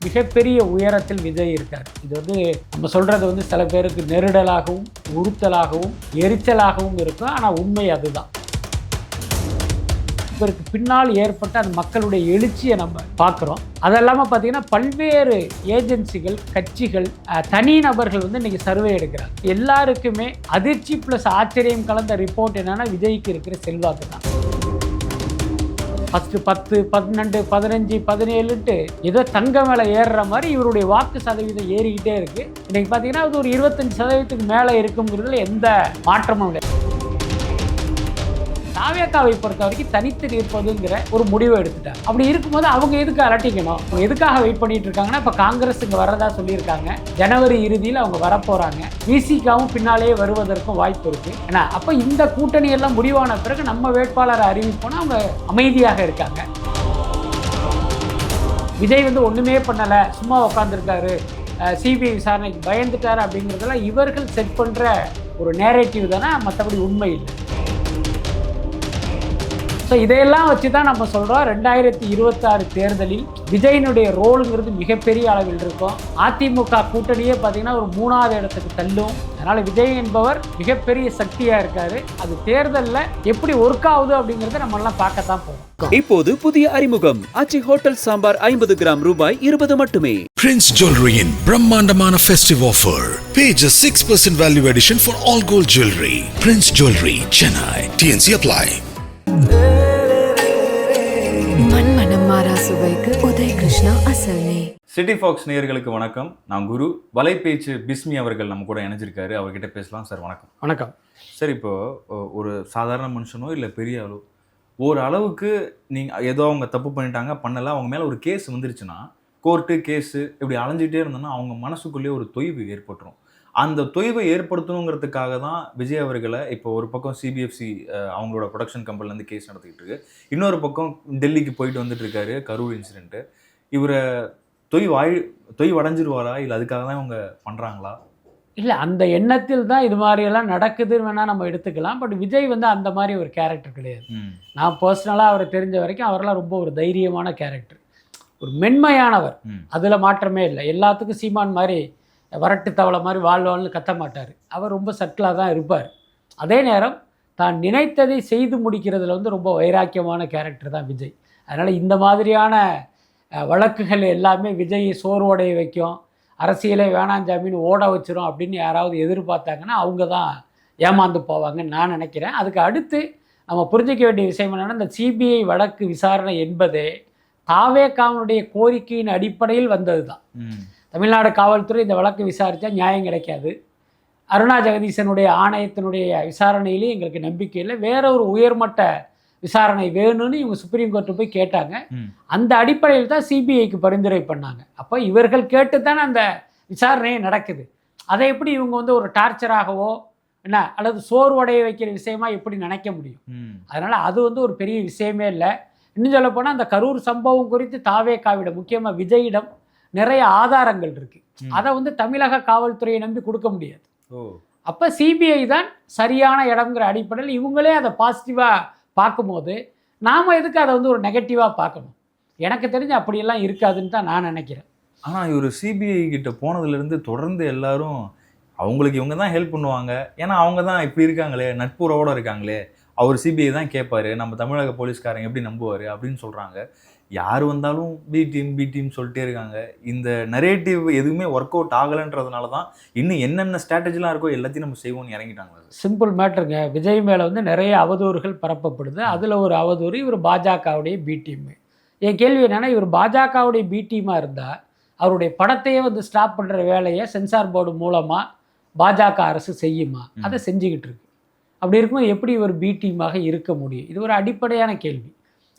மிகப்பெரிய உயரத்தில் விஜய் இருக்கார். இது வந்து நம்ம சொல்கிறது வந்து சில பேருக்கு நெருடலாகவும் உறுத்தலாகவும் எரிச்சலாகவும் இருக்கும். ஆனால் உண்மை அதுதான். இவருக்கு பின்னால் ஏற்பட்ட அந்த மக்களுடைய எழுச்சியை நம்ம பார்க்குறோம். அதெல்லாமல் பார்த்தீங்கன்னா பல்வேறு ஏஜென்சிகள், கட்சிகள், தனிநபர்கள் வந்து இன்றைக்கி சர்வே எடுக்கிறாங்க. எல்லாருக்குமே அதிர்ச்சி ப்ளஸ் ஆச்சரியம் கலந்த ரிப்போர்ட் என்னென்னா விஜய்க்கு இருக்கிற செல்வாக்கு தான். ஃபஸ்ட்டு 10, 12, 15, 17ன்ட்டு ஏதோ தங்க மேலே ஏறுற மாதிரி இவருடைய வாக்கு சதவீதம் ஏறிக்கிட்டே இருக்குது. இன்றைக்கி பார்த்தீங்கன்னா அது ஒரு 25% மேலே இருக்குங்கிறதுல எந்த மாற்றமும் இல்லை. தாவேக்காவை பொறுத்த வரைக்கும் தனித்து நிற்பதுங்கிற ஒரு முடிவை எடுத்துட்டாங்க. அப்படி இருக்கும்போது அவங்க எதுக்கு அலட்டிக்கணும்? அவங்க எதுக்காக வெயிட் பண்ணிட்டு இருக்காங்கன்னா, இப்போ காங்கிரஸ் இங்கே வரதா சொல்லியிருக்காங்க. ஜனவரி இறுதியில் அவங்க வரப்போகிறாங்க. விசிகாவும் பின்னாலேயே வருவதற்கும் வாய்ப்பு இருக்குது. ஏன்னா அப்போ இந்த கூட்டணி எல்லாம் முடிவான பிறகு நம்ம வேட்பாளரை அறிவிப்போனா அவங்க அமைதியாக இருக்காங்க. விஜய் வந்து ஒன்றுமே பண்ணலை, சும்மா உட்காந்துருக்காரு, சிபிஐ விசாரணைக்கு பயந்துட்டார் அப்படிங்கிறதெல்லாம் இவர்கள் செட் பண்ணுற ஒரு நேரேட்டிவ் தானே, மற்றபடி உண்மை இல்லை. ஸோ இதையெல்லாம் வச்சு தான் நம்ம சொல்கிறோம் 2026 தேர்தலில் விஜயினுடைய ரோலுங்கிறது மிகப்பெரிய அளவில் இருக்கும். அதிமுக கூட்டணியே பார்த்தீங்கன்னா ஒரு 3வது இடத்துக்கு தள்ளும். அதனால் விஜய் என்பவர் மிகப்பெரிய சக்தியாக இருக்கார். அது தேர்தலில் எப்படி ஒர்க் ஆகுது அப்படிங்கிறத நம்மளாம் பார்க்கத்தான் போகிறோம். இப்போது புதிய அறிமுகம் ஆச்சி ஹோட்டல் சாம்பார் 50 கிராம் ரூபாய் 20 மட்டுமே. Prince Jewelry in பிரம்மாண்டமான festive offer. Pay just 6% value addition for all gold jewelry. Prince Jewelry, Chennai. TNC apply. Uday Krishna அசல்னே. சிட்டி ஃபாக்ஸ் நேயர்களுக்கு வணக்கம். நான் குரு. வலைப்பேச்சு பிஸ்மி அவர்கள் நம்ம கூட இணைஞ்சிருக்காரு. அவர்கிட்ட பேசலாம். சார் வணக்கம். வணக்கம். சார், இப்போ ஒரு சாதாரண மனுஷனோ இல்லை பெரிய அளவு ஒரு அளவுக்கு நீங்கள் ஏதோ அவங்க தப்பு பண்ணிட்டாங்க, பண்ணலை, அவங்க மேலே ஒரு கேஸ் வந்துருச்சுன்னா, கோர்ட்டு கேஸு இப்படி அலைஞ்சிட்டே இருந்தோன்னா அவங்க மனசுக்குள்ளேயே ஒரு தொய்வு ஏற்பட்டுரும். அந்த தொய்வை ஏற்படுத்தணுங்கிறதுக்காக தான் விஜய் அவர்களை இப்போ ஒரு பக்கம் சிபிஎஃப்சி அவங்களோட ப்ரொடக்ஷன் கம்பெனிலேருந்து கேஸ் நடத்திக்கிட்டு இருக்கு, இன்னொரு பக்கம் டெல்லிக்கு போயிட்டு வந்துட்டு இருக்காரு கரூர் இன்சிடென்ட்டு. இவரை தொய்வடைஞ்சிருவாரா, இல்லை அதுக்காக தான் இவங்க பண்ணுறாங்களா? இல்லை, அந்த எண்ணத்தில் தான் இது மாதிரியெல்லாம் நடக்குதுன்னு வேணால் நம்ம எடுத்துக்கலாம். பட் விஜய் வந்து அந்த மாதிரி ஒரு கேரக்டர் கிடையாது. நான் பர்சனலாக அவரை தெரிஞ்ச வரைக்கும் அவரெல்லாம் ரொம்ப ஒரு தைரியமான கேரக்டர், ஒரு மென்மையானவர், அதில் மாற்றமே இல்லை. எல்லாத்துக்கும் சீமான் மாதிரி வரட்டு தவளை மாதிரி வாழ்வாள்னு கத்த மாட்டார். அவர் ரொம்ப சட்டிலாக தான் இருப்பார். அதே நேரம் தான் நினைத்ததை செய்து முடிக்கிறதுல வந்து ரொம்ப வைராக்கியமான கேரக்டர் தான் விஜய். அதனால் இந்த மாதிரியான வழக்குகள் எல்லாமே விஜயை சோர்வடைய வைக்கும், அரசியலே வேணாம் ஜாமீன் ஓட வச்சிரும் அப்படின்னு யாராவது எதிர்பார்த்தாங்கன்னா அவங்க தான் ஏமாந்து போவாங்கன்னு நான் நினைக்கிறேன். அதுக்கு அடுத்து நம்ம புரிஞ்சிக்க வேண்டிய விஷயம் என்னென்னா, இந்த சிபிஐ வழக்கு விசாரணை என்பதே தாவேகாவுடைய கோரிக்கையின் அடிப்படையில் வந்தது தான். தமிழ்நாடு காவல்துறை இந்த வழக்கு விசாரித்தா நியாயம் கிடைக்காது, அருணா ஜெகதீசனுடைய ஆணையத்தினுடைய விசாரணையிலே எங்களுக்கு நம்பிக்கை இல்லை, வேற ஒரு உயர்மட்ட விசாரணை வேணும்னு இவங்க சுப்ரீம் கோர்ட்டு போய் கேட்டாங்க. அந்த அடிப்படையில் தான் சிபிஐக்கு பரிந்துரை பண்ணாங்க. அப்போ இவர்கள் கேட்டு தானே அந்த விசாரணையே நடக்குது. அதை எப்படி இவங்க வந்து ஒரு டார்ச்சராகவோ என்ன அல்லது சோர்வடைய வைக்கிற விஷயமா எப்படி நினைக்க முடியும்? அதனால் அது வந்து ஒரு பெரிய விஷயமே இல்லை. இன்னும் சொல்லப்போனால் அந்த கரூர் சம்பவம் குறித்து தாவேகாவிடம், முக்கியமாக விஜயிடம் நிறைய ஆதாரங்கள் இருக்கு. அதை வந்து தமிழக காவல்துறையை நம்பி கொடுக்க முடியாது. அப்போ சிபிஐ தான் சரியான இடம்ங்கிற அடிப்படையில் இவங்களே அதை பாசிட்டிவாக பார்க்கும்போது நாம் எதுக்கு அதை வந்து ஒரு நெகட்டிவாக பார்க்கணும்? எனக்கு தெரிஞ்சு அப்படியெல்லாம் இருக்காதுன்னு தான் நான் நினைக்கிறேன். ஆனால் இவர் சிபிஐ கிட்ட போனதுலேருந்து தொடர்ந்து எல்லாரும் அவங்களுக்கு இவங்க தான் ஹெல்ப் பண்ணுவாங்க, ஏன்னா அவங்க தான் இப்படி இருக்காங்களே, நட்புறவோடு இருக்காங்களே, அவர் சிபிஐ தான் கேட்பாரு, நம்ம தமிழக போலீஸ்காரங்க எப்படி நம்புவார் அப்படின்னு சொல்கிறாங்க. யார் வந்தாலும் பி டீம் சொல்லிட்டே இருக்காங்க. இந்த நரேட்டிவ் எதுவுமே ஒர்க் அவுட் ஆகலைன்றதுனால தான் இன்னும் என்னென்ன ஸ்ட்ராட்டஜிலாம் இருக்கோ எல்லாத்தையும் நம்ம செய்வோம்னு இறங்கிட்டாங்க. சிம்பிள் மேட்டருங்க. விஜய் மேலே வந்து நிறைய அவதூறுகள் பரப்பப்படுது. அதில் ஒரு அவதூறு இவர் பாஜகவுடைய பி டீம். என் கேள்வி என்னென்னா, இவர் பாஜகவுடைய பி டீமாக இருந்தால் அவருடைய படத்தையே வந்து ஸ்டாப் பண்ணுற வேலையை சென்சார் போர்டு மூலமாக பாஜக அரசு செய்யுமா? அதை செஞ்சுக்கிட்டு இருக்கு. அப்படி இருக்கும்போது எப்படி இவர் பி டீமாக இருக்க முடியும்? இது ஒரு அடிப்படையான கேள்வி.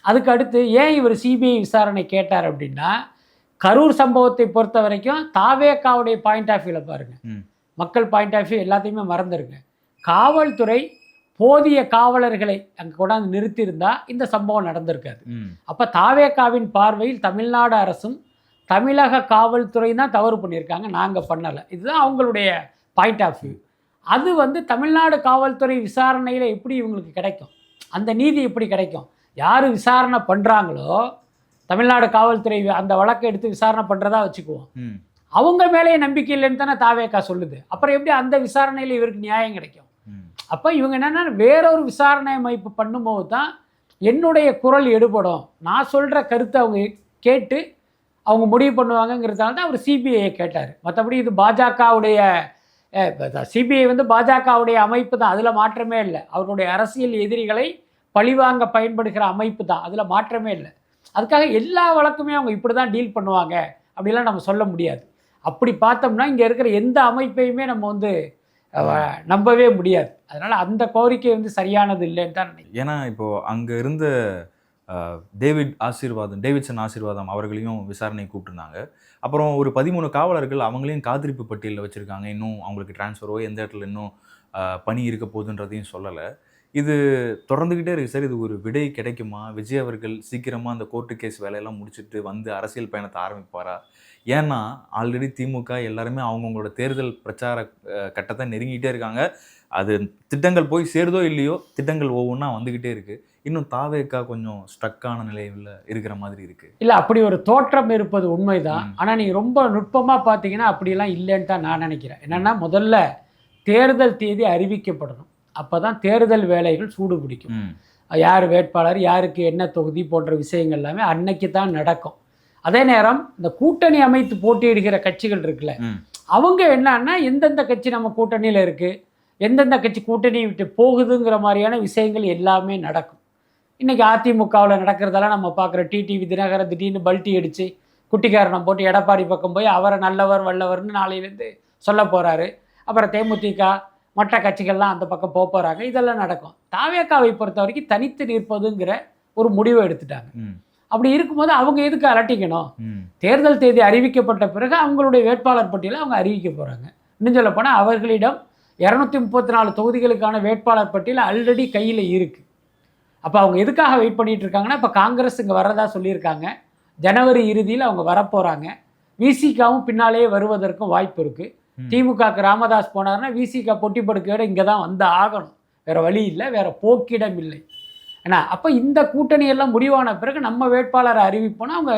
அதுக்கு அடுத்து ஏன் இவர் சிபிஐ விசாரணை கேட்டார் அப்படின்னா, கரூர் சம்பவத்தை பொறுத்த வரைக்கும் தாவேகாவுடைய பாயிண்ட் ஆஃப் வியூவில் பாருங்கள், மக்கள் பாயிண்ட் ஆஃப் வியூ எல்லாத்தையுமே மறந்துடுங்க. காவல்துறை போதிய காவலர்களை அங்கே கொண்டாந்து நிறுத்தியிருந்தால் இந்த சம்பவம் நடந்திருக்காது. அப்போ தாவேகாவின் பார்வையில் தமிழ்நாடு அரசும் தமிழக காவல்துறை தான் தவறு பண்ணியிருக்காங்க, நாங்கள் பண்ணலை. இதுதான் அவங்களுடைய பாயிண்ட் ஆஃப் வியூ. அது வந்து தமிழ்நாடு காவல்துறை விசாரணையில் எப்படி இவங்களுக்கு கிடைக்கும்? அந்த நீதி எப்படி கிடைக்கும்? யார் விசாரணை பண்ணுறாங்களோ தமிழ்நாடு காவல்துறை அந்த வழக்கை எடுத்து விசாரணை பண்ணுறதா வச்சுக்குவோம். ம். அவங்க மேலேயே நம்பிக்கை இல்லைன்னு தானே தாவேக்கா சொல்லுது. அப்புறம் எப்படி அந்த விசாரணையில் இவருக்கு நியாயம் கிடைக்கும்? ம். அப்போ இவங்க என்னென்னா வேறொரு விசாரணை அமைப்பு பண்ணும்போது தான் என்னுடைய குரல் எடுபடும், நான் சொல்கிற கருத்தை அவங்க கேட்டு அவங்க முடிவு பண்ணுவாங்கங்கிறதால தான் அவர் சிபிஐயை கேட்டார். மற்றபடி இது பாஜகவுடைய சிபிஐ வந்து பாஜகவுடைய அமைப்பு தான், அதில் மாற்றமே இல்லை. அவருடைய அரசியல் எதிரிகளை பழிவாங்க பயன்படுகிற அமைப்பு தான், அதில் மாற்றமே இல்லை. அதுக்காக எல்லா வழக்குமே அவங்க இப்படி தான் டீல் பண்ணுவாங்க அப்படிலாம் நம்ம சொல்ல முடியாது. அப்படி பார்த்தோம்னா இங்கே இருக்கிற எந்த அமைப்பையுமே நம்ம வந்து நம்பவே முடியாது. அதனால் அந்த கோரிக்கை வந்து சரியானது இல்லைன்னு தான் நினைக்கிறேன். ஏன்னா இப்போது அங்கே இருந்த டேவிட்சன் ஆசீர்வாதம் அவர்களையும் விசாரணை கூப்பிட்டுருந்தாங்க. அப்புறம் ஒரு 13 காவலர்கள் அவங்களையும் காத்திருப்பு பட்டியலில் வச்சுருக்காங்க. இன்னும் அவங்களுக்கு டிரான்ஸ்ஃபரோ எந்த இடத்துல இன்னும் பணி இருக்க போகுதுன்றதையும் சொல்லலை. இது தொடர்ந்துக்கிட்டே இருக்குது சார். இது ஒரு விடை கிடைக்குமா? விஜய் அவர்கள் சீக்கிரமாக அந்த கோர்ட்டு கேஸ் வேலையெல்லாம் முடிச்சுட்டு வந்து அரசியல் பயணத்தை ஆரம்பிப்பாரா? ஏன்னா ஆல்ரெடி திமுக எல்லாருமே அவங்கவுங்களோட தேர்தல் பிரச்சார கட்டத்தை நெருங்கிட்டே இருக்காங்க. அது திட்டங்கள் போய் சேருதோ இல்லையோ, திட்டங்கள் ஒவ்வொன்றா வந்துக்கிட்டே இருக்குது. இன்னும் தாவேக்கா கொஞ்சம் ஸ்ட்ரக்கான நிலையில் இருக்கிற மாதிரி இருக்குது. இல்லை, அப்படி ஒரு தோற்றம் இருப்பது உண்மைதான். ஆனால் நீங்கள் ரொம்ப நுட்பமாக பார்த்தீங்கன்னா அப்படிலாம் இல்லைன்னு தான் நான் நினைக்கிறேன். என்னென்னா முதல்ல தேர்தல் தேதி அறிவிக்கப்படணும். அப்போ தான் தேர்தல் வேலைகள் சூடு பிடிக்கும். யார் வேட்பாளர், யாருக்கு என்ன தொகுதி போன்ற விஷயங்கள் எல்லாமே அன்னைக்கு தான் நடக்கும். அதே நேரம் இந்த கூட்டணி அமைத்து போட்டியிடுகிற கட்சிகள் இருக்குல்ல, அவங்க என்னன்னா எந்தெந்த கட்சி நம்ம கூட்டணியில் இருக்குது, எந்தெந்த கட்சி கூட்டணி விட்டு போகுதுங்கிற மாதிரியான விஷயங்கள் எல்லாமே நடக்கும். இன்றைக்கி அதிமுகவில் நடக்கிறதெல்லாம் நம்ம பார்க்குற டிடிவி தினகரன் திடீர்னு பல்ட்டி அடித்து குட்டிக்காரணம் போட்டு எடப்பாடி பக்கம் போய் அவரை நல்லவர் வல்லவர்னு நாளையிலேருந்து சொல்ல போகிறாரு. அப்புறம் தேமுதிக மற்ற கட்சிகள்லாம் அந்த பக்கம் போக போகிறாங்க. இதெல்லாம் நடக்கும். தாவேக்காவை பொறுத்த வரைக்கும் தனித்து நிற்பதுங்கிற ஒரு முடிவை எடுத்துட்டாங்க. அப்படி இருக்கும்போது அவங்க எதுக்கு அலட்டிக்கணும்? தேர்தல் தேதி அறிவிக்கப்பட்ட பிறகு அவங்களுடைய வேட்பாளர் பட்டியலை அவங்க அறிவிக்க போகிறாங்க. இன்னும் சொல்ல போனால் அவர்களிடம் 234 தொகுதிகளுக்கான வேட்பாளர் பட்டியல் ஆல்ரெடி கையில் இருக்குது. அப்போ அவங்க எதுக்காக வெயிட் பண்ணிகிட்டு இருக்காங்கன்னா, இப்போ காங்கிரஸ் இங்கே வர்றதா சொல்லியிருக்காங்க. ஜனவரி இறுதியில் அவங்க வரப்போகிறாங்க. விசிகாவும் பின்னாலேயே வருவதற்கும் வாய்ப்பு இருக்குது. திமுகக்கு ராமதாஸ் போனார்னா விசிகா பொட்டி படுக்கையோட இங்கே தான் வந்து ஆகணும். வேறு வழி இல்லை, வேறு போக்கிடம் இல்லை. ஏன்னா அப்போ இந்த கூட்டணியெல்லாம் முடிவான பிறகு நம்ம வேட்பாளரை அறிவிப்போனா அவங்க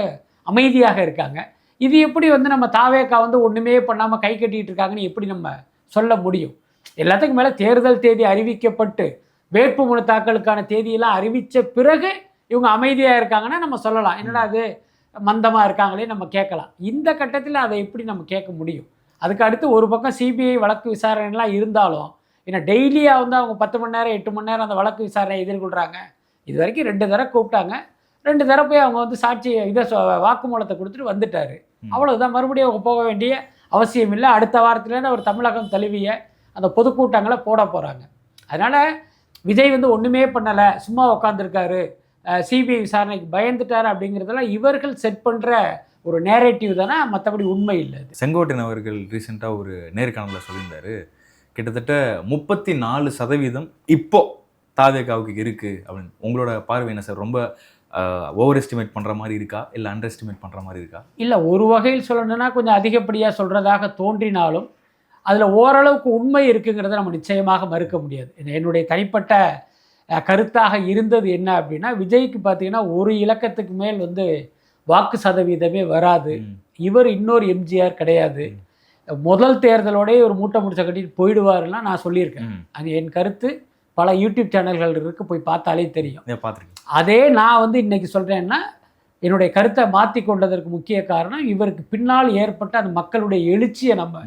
அமைதியாக இருக்காங்க. இது எப்படி வந்து நம்ம தாவேக்கா வந்து ஒன்றுமே பண்ணாமல் கை கட்டிகிட்டு இருக்காங்கன்னு எப்படி நம்ம சொல்ல முடியும்? எல்லாத்துக்கும் மேலே தேர்தல் தேதி அறிவிக்கப்பட்டு வேட்புமனு தாக்கலுக்கான தேதியெல்லாம் அறிவித்த பிறகு இவங்க அமைதியாக இருக்காங்கன்னா நம்ம சொல்லலாம், என்னடா அது மந்தமாக இருக்காங்களே நம்ம கேட்கலாம். இந்த கட்டத்தில் அதை எப்படி நம்ம கேட்க முடியும்? அதுக்கு அடுத்து ஒரு பக்கம் சிபிஐ வழக்கு விசாரணைலாம் இருந்தாலும் ஏன்னா டெய்லியாக வந்து அவங்க 10 மணி நேரம் 8 மணி நேரம் அந்த வழக்கு விசாரணையை எதிர்கொள்கிறாங்க. இது வரைக்கும் 2 தடவை கூப்பிட்டாங்க. 2 தடவை போய் அவங்க வந்து சாட்சி வாக்குமூலத்தை கொடுத்துட்டு வந்துட்டார். அவ்வளோதான். மறுபடியும் அவங்க போக வேண்டிய அவசியம் இல்லை. அடுத்த வாரத்துலேருந்து அவர் தமிழகம் தழுவிய அந்த பொதுக்கூட்டங்களை போட போகிறாங்க. அதனால் விஜய் வந்து ஒன்றுமே பண்ணலை, சும்மா உட்காந்துருக்காரு, சிபிஐ விசாரணைக்கு பயந்துட்டார் அப்படிங்கிறதெல்லாம் இவர்கள் செட் பண்ணுற ஒரு நேரேட்டிவ் தானே, மற்றபடி உண்மை இல்லை. செங்கோட்டையன் அவர்கள் ரீசெண்டாக ஒரு நேர்காணலில் சொல்லியிருந்தார், கிட்டத்தட்ட 34% இப்போ தாவேக்காவுக்கு இருக்குது அப்படின்னு. உங்களோட பார்வை என்ன சார்? ரொம்ப ஓவர் எஸ்டிமேட் பண்ணுற மாதிரி இருக்கா, இல்லை அண்டர் எஸ்டிமேட் பண்ணுற மாதிரி இருக்கா? இல்லை, ஒரு வகையில் சொல்லணும்னா கொஞ்சம் அதிகப்படியாக சொல்கிறதாக தோன்றினாலும் அதில் ஓரளவுக்கு உண்மை இருக்குங்கிறத நம்ம நிச்சயமாக மறுக்க முடியாது. என்னுடைய தனிப்பட்ட கருத்தாக இருந்தது என்ன அப்படின்னா, விஜய்க்கு பார்த்தீங்கன்னா ஒரு இலக்கத்துக்கு மேல் வந்து வாக்கு சதவீதமே வராது. இவர் இன்னொரு எம்ஜிஆர் கிடையாது. முதல் தேர்தலோடய ஒரு மூட்டை முடிச்ச கட்டிட்டு போயிடுவாருலாம் நான் சொல்லியிருக்கேன். அது என் கருத்து. பல யூடியூப் சேனல்கள் இருக்கு, போய் பார்த்தாலே தெரியும். அதே நான் வந்து இன்னைக்கு சொல்கிறேன்னா என்னுடைய கருத்தை மாற்றி கொண்டதற்கு முக்கிய காரணம் இவருக்கு பின்னால் ஏற்பட்ட அந்த மக்களுடைய எழுச்சியை நம்ம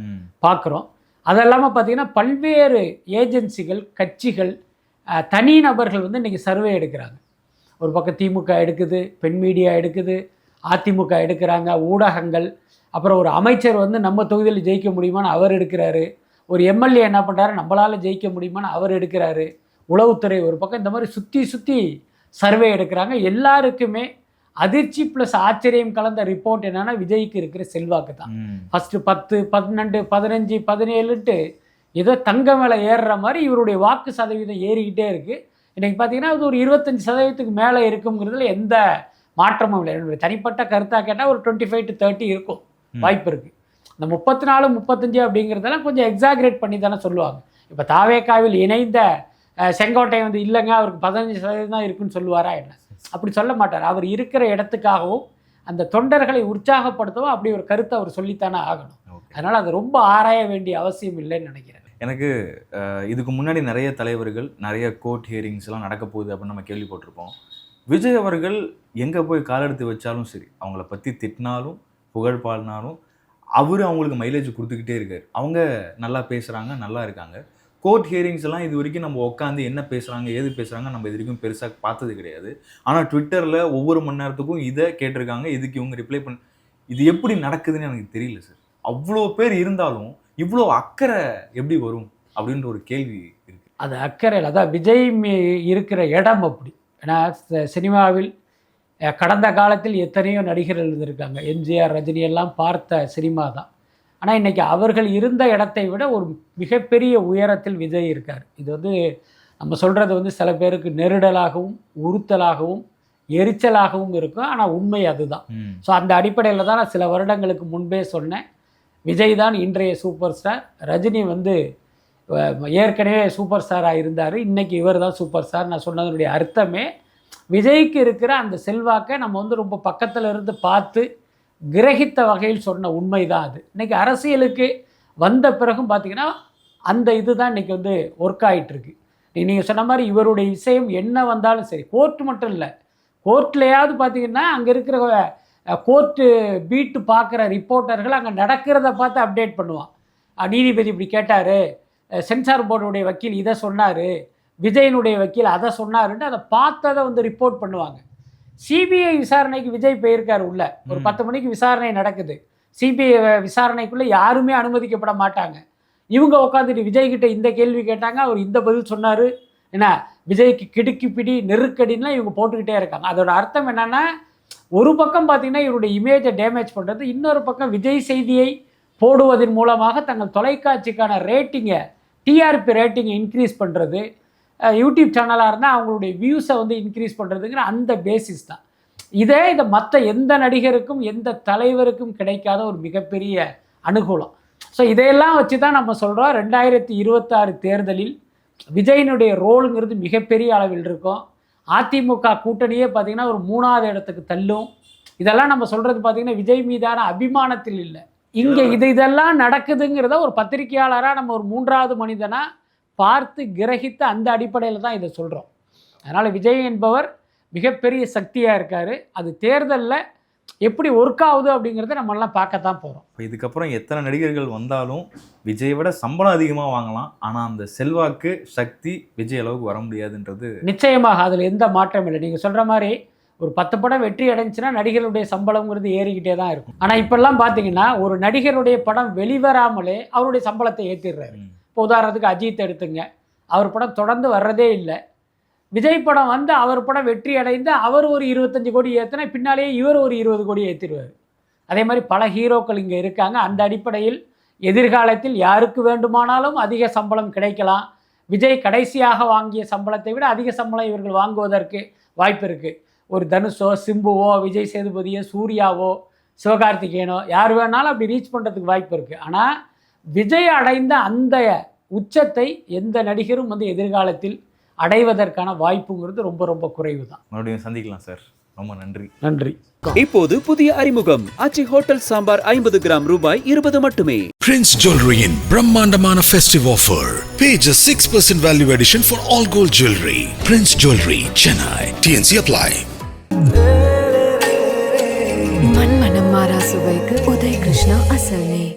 பார்க்குறோம். அதெல்லாமல் பார்த்திங்கன்னா பல்வேறு ஏஜென்சிகள், கட்சிகள், தனிநபர்கள் வந்து இன்றைக்கி சர்வே எடுக்கிறாங்க. ஒரு பக்கம் திமுக எடுக்குது, பெண் மீடியா எடுக்குது, அதிமுக எடுக்கிறாங்க, ஊடகங்கள், அப்புறம் ஒரு அமைச்சர் வந்து நம்ம தொகுதியில் ஜெயிக்க முடியுமான்னு அவர் எடுக்கிறாரு, ஒரு எம்எல்ஏ என்ன பண்ணுறாரு நம்மளால் ஜெயிக்க முடியுமான்னு அவர் எடுக்கிறாரு, உளவுத்துறை ஒரு பக்கம், இந்த மாதிரி சுற்றி சர்வே எடுக்கிறாங்க. எல்லாருக்குமே அதிர்ச்சி ப்ளஸ் ஆச்சரியம் கலந்த ரிப்போர்ட் என்னென்னா விஜய்க்கு இருக்கிற செல்வாக்கு தான். ஃபஸ்ட்டு 10, 12, 15, 17ன்ட்டு ஏதோ தங்க மேலே ஏறுற மாதிரி இவருடைய வாக்கு சதவீதம் ஏறிக்கிட்டே இருக்குது. இன்றைக்கி பார்த்தீங்கன்னா அது ஒரு 25% மேலே இருக்குங்கிறதுல எந்த மாற்றமும் இல்லை. என்னுடைய தனிப்பட்ட கருத்தாக கேட்டால் ஒரு 25 to 30 இருக்கும், வாய்ப்பு இருக்குது. இந்த 34, 35 அப்படிங்கிறதெல்லாம் கொஞ்சம் எக்ஸாக்ரேட் பண்ணி தானே சொல்லுவாங்க. இப்போ தாவேக்காவில் இணைந்த செங்கோட்டையன் வந்து இல்லைங்க அவருக்கு 15% தான் இருக்குன்னு சொல்லுவாரா என்ன? அப்படி சொல்ல மாட்டார். அவர் இருக்கிற இடத்துக்காகவும் அந்த தொண்டர்களை உற்சாகப்படுத்தவும் அப்படி ஒரு கருத்தை அவர் சொல்லித்தானே ஆகணும். அதனால் அது ரொம்ப ஆராய வேண்டிய அவசியம் இல்லைன்னு நினைக்கிறேன். எனக்கு இதுக்கு முன்னாடி நிறைய தலைவர்கள் நிறைய கோர்ட் ஹியரிங்ஸ்லாம் நடக்க போகுது அப்படின்னு நம்ம கேள்விப்பட்டிருப்போம். விஜய் அவர்கள் எங்கே போய் காலெடுத்து வச்சாலும் சரி, அவங்கள பற்றி திட்டினாலும் புகழ் பாடினாலும் அவர் அவங்களுக்கு மைலேஜ் கொடுத்துக்கிட்டே இருக்கார். அவங்க நல்லா பேசுகிறாங்க, நல்லா இருக்காங்க. கோர்ட் ஹியரிங்ஸ் எல்லாம் இது வரைக்கும் நம்ம உட்காந்து என்ன பேசுகிறாங்க ஏது பேசுகிறாங்க நம்ம இது வரைக்கும் பெருசாக பார்த்தது கிடையாது. ஆனால் ட்விட்டரில் ஒவ்வொரு மணி நேரத்துக்கும் இதை கேட்டிருக்காங்க, இதுக்கு இவங்க ரிப்ளை இது எப்படி நடக்குதுன்னு எனக்கு தெரியல சார். அவ்வளோ பேர் இருந்தாலும் இவ்வளோ அக்கறை எப்படி வரும் அப்படின்ற ஒரு கேள்வி இருக்குது. அது அக்கறையில் அதான் விஜய் இருக்கிற இடம் அப்படி. ஏன்னா சினிமாவில் கடந்த காலத்தில் எத்தனையோ நடிகர்கள் இருந்திருக்காங்க. எம்ஜிஆர், ரஜினி எல்லாம் பார்த்த சினிமா தான். ஆனால் இன்றைக்கி அவர்கள் இருந்த இடத்தை விட ஒரு மிகப்பெரிய உயரத்தில் விஜய் இருக்கார். இது வந்து நம்ம சொல்கிறது வந்து சில பேருக்கு நெருடலாகவும் உறுத்தலாகவும் எரிச்சலாகவும் இருக்கும். ஆனால் உண்மை அதுதான். ஸோ அந்த அடிப்படையில் தான் நான் சில வருடங்களுக்கு முன்பே சொன்னேன், விஜய் தான் இன்றைய சூப்பர் ஸ்டார். ரஜினி வந்து ஏற்கனவே சூப்பர் ஸ்டாராக இருந்தார், இன்றைக்கி இவர் தான் சூப்பர் ஸ்டார். நான் சொன்னதனுடைய அர்த்தமே விஜய்க்கு இருக்கிற அந்த செல்வாக்கை நம்ம வந்து ரொம்ப பக்கத்தில் இருந்து பார்த்து கிரகித்த வகையில் சொன்ன உண்மை தான் அது. இன்றைக்கி அரசியலுக்கு வந்த பிறகும் பார்த்திங்கன்னா அந்த இது தான் இன்றைக்கி வந்து ஒர்க் ஆகிட்டுருக்கு. நீங்கள் சொன்ன மாதிரி இவருடைய விஷயம் என்ன வந்தாலும் சரி, கோர்ட்டு மட்டும் இல்லை, கோர்ட்லையாவது பார்த்திங்கன்னா அங்கே இருக்கிற கோர்ட்டு பீட்டு பார்க்குற ரிப்போர்ட்டர்கள் அங்கே நடக்கிறத பார்த்து அப்டேட் பண்ணுவான். நீதிபதி இப்படி கேட்டார், சென்சார் போர்டுடைய வக்கீல் இதை சொன்னார், விஜயனுடைய வக்கீல் அதை சொன்னாருன்ட்டு அதை பார்த்ததை வந்து ரிப்போர்ட் பண்ணுவாங்க. சிபிஐ விசாரணைக்கு விஜய் போயிருக்காரு உள்ள. ஒரு 10 மணிக்கு விசாரணை நடக்குது. சிபிஐ விசாரணைக்குள்ளே யாருமே அனுமதிக்கப்பட மாட்டாங்க. இவங்க உட்காந்துட்டு விஜய்கிட்ட இந்த கேள்வி கேட்டாங்க, அவர் இந்த பதில் சொன்னார். என்ன விஜய்க்கு கிடுக்கி பிடி நெருக்கடின்லாம் இவங்க போட்டுக்கிட்டே இருக்காங்க. அதோட அர்த்தம் என்னென்னா, ஒரு பக்கம் பார்த்திங்கன்னா இவருடைய இமேஜை டேமேஜ் பண்ணுறது, இன்னொரு பக்கம் விஜய் செய்தியை போடுவதன் மூலமாக தங்கள் தொலைக்காட்சிக்கான ரேட்டிங்கை, டிஆர்பி ரேட்டிங்கை இன்க்ரீஸ் பண்ணுறது, யூடியூப் சேனலாக இருந்தால் அவங்களுடைய வியூஸை வந்து இன்க்ரீஸ் பண்ணுறதுங்கிற அந்த பேசிஸ் தான். இதை மற்ற எந்த நடிகருக்கும் எந்த தலைவருக்கும் கிடைக்காத ஒரு மிகப்பெரிய அனுகூலம். ஸோ இதையெல்லாம் வச்சு தான் நம்ம சொல்கிறோம் 2026 தேர்தலில் விஜயினுடைய ரோலுங்கிறது மிகப்பெரிய அளவில் இருக்கும். அதிமுக கூட்டணியே பார்த்திங்கன்னா ஒரு 3வது இடத்துக்கு தள்ளும். இதெல்லாம் நம்ம சொல்கிறது பார்த்திங்கன்னா விஜய் மீதான அபிமானத்தில் இல்லை. இங்கே இதெல்லாம் நடக்குதுங்கிறத ஒரு பத்திரிகையாளராக நம்ம ஒரு 3வது மனிதனாக பார்த்து கிரகித்த அந்த அடிப்படையில் தான் இதை சொல்கிறோம். அதனால் விஜய் என்பவர் மிகப்பெரிய சக்தியாக இருக்கார். அது தேர்தலில் எப்படி ஒர்க் ஆகுது அப்படிங்கிறத நம்மளாம் பார்க்கத்தான் போகிறோம். இப்போ இதுக்கப்புறம் எத்தனை நடிகர்கள் வந்தாலும் விஜயை விட சம்பளம் அதிகமாக வாங்கலாம், ஆனால் அந்த செல்வாக்கு சக்தி விஜய் அளவுக்கு வர முடியாதுன்றது நிச்சயமாக. அதில் எந்த மாற்றம் இல்லை. நீங்கள் சொல்கிற மாதிரி ஒரு 10 படம் வெற்றி அடைஞ்சுன்னா நடிகருடைய சம்பளங்கிறது ஏறிக்கிட்டே தான் இருக்கும். ஆனால் இப்போல்லாம் பார்த்தீங்கன்னா ஒரு நடிகருடைய படம் வெளிவராமலே அவருடைய சம்பளத்தை ஏற்றிடுறாரு. இப்போ உதாரணத்துக்கு அஜித் எடுத்துங்க, அவர் படம் தொடர்ந்து வர்றதே இல்லை. விஜய் படம் வந்து அவர் படம் வெற்றி அடைந்து அவர் ஒரு 25 கோடி ஏற்றினா பின்னாலேயே இவர் ஒரு 20 கோடி ஏற்றிடுவார். அதே மாதிரி பல ஹீரோக்கள் இங்கே இருக்காங்க. அந்த அடிப்படையில் எதிர்காலத்தில் யாருக்கு வேண்டுமானாலும் அதிக சம்பளம் கிடைக்கலாம். விஜய் கடைசியாக வாங்கிய சம்பளத்தை விட அதிக சம்பளம் இவர்கள் வாங்குவதற்கு வாய்ப்பு இருக்குது. ஒரு தனுஷோ, சிம்புவோ, விஜய் சேதுபதியோ, சூர்யாவோ, சிவகார்த்திகேயனோ யார் வேணாலும் அப்படி ரீச் பண்ணுறதுக்கு வாய்ப்பு இருக்குது. ஆனால் விஜய் அடைந்த அந்த உச்சத்தை எந்த நடிகரும் வந்து எதிர்காலத்தில் அடைவதற்கான வாய்ப்புங்கிறது ரொம்ப ரொம்ப குறைவு தான். மறுபடியும் சந்திக்கலாம் சார். ரொம்ப நன்றி. நன்றி. இப்போது புதிய அறிமுகம் ஆச்சி ஹோட்டல் சாம்பார் 50 கிராம் ரூபாய் 20 மட்டுமே. Prince Jewelry in Brahmandamana festive offer. Pay just 6% value addition for all gold jewelry. Prince Jewelry, Chennai. TNC apply. மண்மனம் மாறா சுவைக்கு உதய் கிருஷ்ணா அசல் நெய்.